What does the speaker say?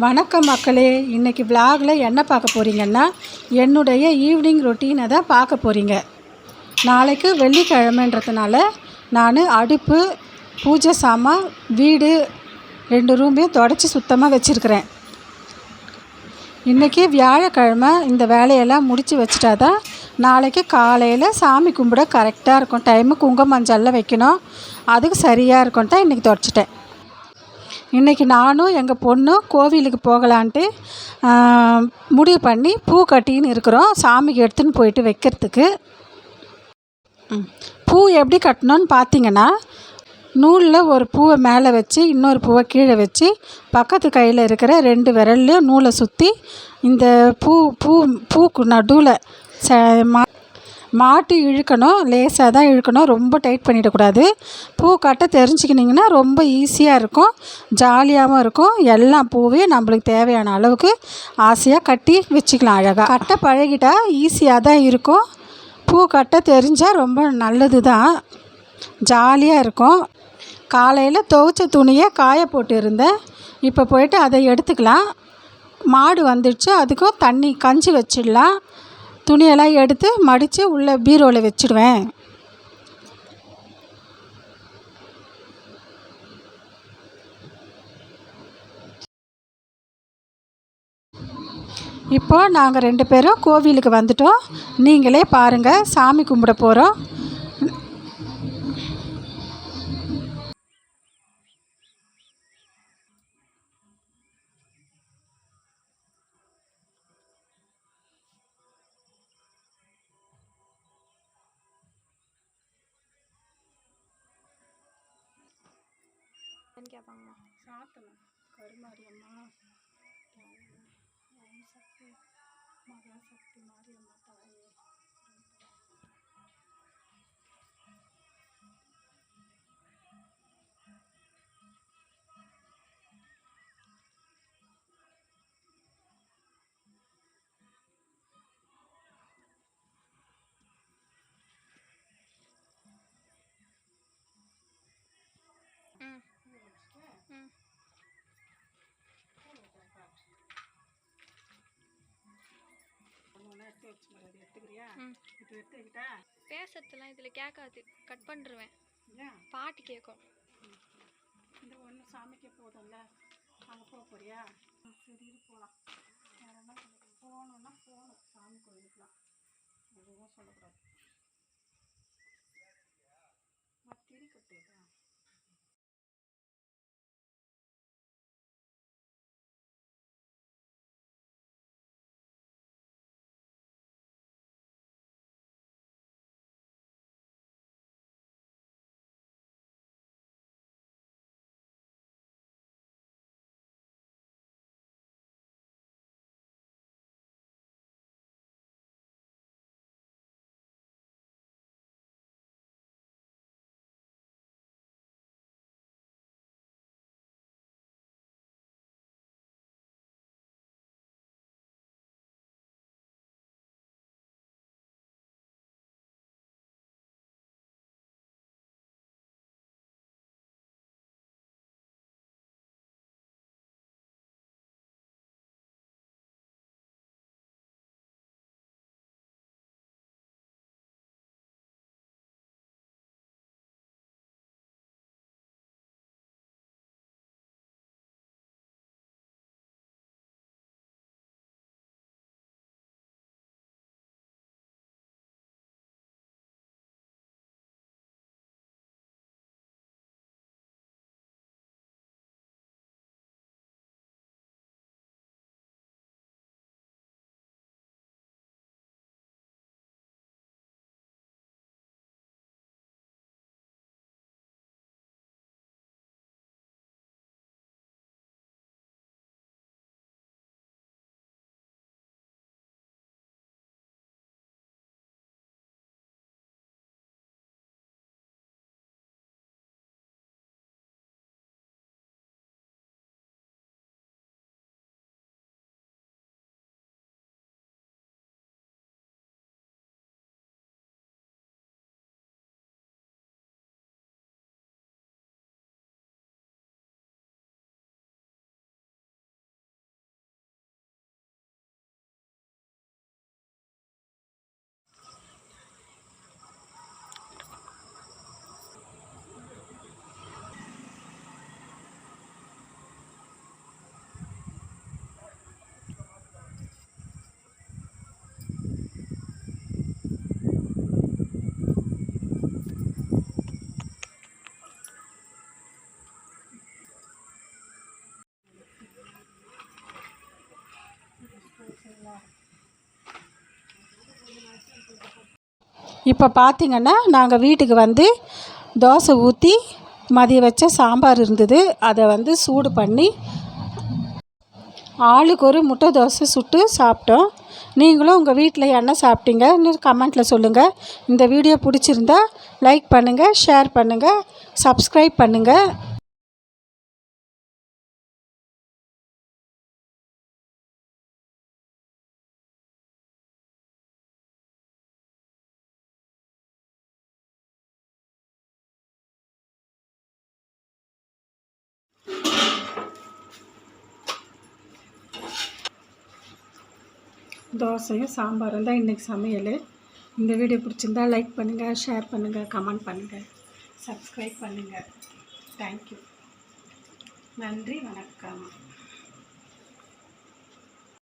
வணக்கம் மக்களே. இன்றைக்கி விலாகில் என்ன பார்க்க போகிறீங்கன்னா, என்னுடைய ஈவினிங் ரொட்டீனை தான் பார்க்க போகிறீங்க. நாளைக்கு வெள்ளிக்கிழமைன்றதுனால நான் அடுப்பு, பூஜை சாமான், வீடு 2 ரூமையும் தொடச்சி சுத்தமாக வச்சுருக்கிறேன். இன்றைக்கி வியாழக்கிழமை இந்த வேலையெல்லாம் முடித்து வச்சுட்டா தான் நாளைக்கு காலையில் சாமி கும்பிட கரெக்டாக இருக்கும். டைமு குங்குமம் மஞ்சள்லாம் வைக்கணும், அதுக்கு சரியாக இருக்கும்ட்டு இன்றைக்கி தொடச்சிட்டேன். இன்றைக்கி நானும் எங்கள் பொண்ணும் கோவிலுக்கு போகலான்ட்டு முடிவு பண்ணி பூ கட்டின்னு இருக்கிறோம், சாமிக்கு எடுத்துன்னு போயிட்டு வைக்கிறதுக்கு. பூ எப்படி கட்டணும்னு பார்த்தீங்கன்னா, நூலில் ஒரு பூவை மேலே வச்சு இன்னொரு பூவை கீழே வச்சு பக்கத்து கையில் இருக்கிற 2 விரல்லையும் நூலை சுற்றி இந்த பூக்கு நடுவில் மாட்டி இழுக்கணும். லேசாக தான் இழுக்கணும், ரொம்ப டைட் பண்ணிடக்கூடாது. பூ கட்ட தெரிஞ்சுக்கினிங்கன்னா ரொம்ப ஈஸியாக இருக்கும், ஜாலியாகவும் இருக்கும். எல்லா பூவையும் நம்மளுக்கு தேவையான அளவுக்கு ஆசையாக கட்டி வச்சுக்கலாம். அழகாக கட்ட பழகிட்டால் ஈஸியாக தான் இருக்கும். பூ கட்ட தெரிஞ்சால் ரொம்ப நல்லது தான், ஜாலியாக இருக்கும். காலையில் துவைச்ச துணியை காய போட்டு இருந்தேன், இப்போ போயிட்டு அதை எடுத்துக்கலாம். மாடு வந்துடுச்சு, அதுக்கும் தண்ணி கஞ்சி வச்சிடலாம். துணியெல்லாம் எடுத்து மடித்து உள்ளே பீரோவில் வச்சுடுவேன். இப்போ நாங்கள் 2 பேரும் கோவிலுக்கு வந்துட்டோம். நீங்களே பாருங்கள், சாமி கும்பிட போகிறோம். கேட்பாங்கம்மா. சாத்தலாம். கருமாரியம்மா, ஓம் சக்தி, மகாசக்தி மாரியம்மா தாயே. பேசுறதுலாம் இதில் கேட்காது, கட் பண்ணிடுவேன். பாட்டு கேட்கும். இந்த ஒன்று சாமிக்கு போதும்ல, அங்கே போக போறியா? சரி போகலாம். வேற என்ன போகணுன்னா போகணும், சாமி கோயிலுக்குலாம் எதுவும் சொல்லக்கூடாது. திரி கட்டுதான். இப்போ பார்த்திங்கன்னா நாங்கள் வீட்டுக்கு வந்து தோசை ஊற்றி மதியம் வச்ச சாம்பார் இருந்தது, அதை வந்து சூடு பண்ணி ஆளுக்கு ஒரு முட்டை தோசை சுட்டு சாப்பிட்டோம். நீங்களும் உங்கள் வீட்டில் என்ன சாப்பிட்டீங்கன்னு கமெண்ட்டில் சொல்லுங்கள். இந்த வீடியோ பிடிச்சிருந்தா லைக் பண்ணுங்கள், ஷேர் பண்ணுங்கள், சப்ஸ்கிரைப் பண்ணுங்கள். தோசையும் சாம்பாரும் தான் இன்றைக்கி சமையல். இந்த வீடியோ பிடிச்சிருந்தா லைக் பண்ணுங்கள், ஷேர் பண்ணுங்கள், கமெண்ட் பண்ணுங்கள், சப்ஸ்கிரைப் பண்ணுங்கள். தேங்க்யூ. நன்றி, வணக்கம்.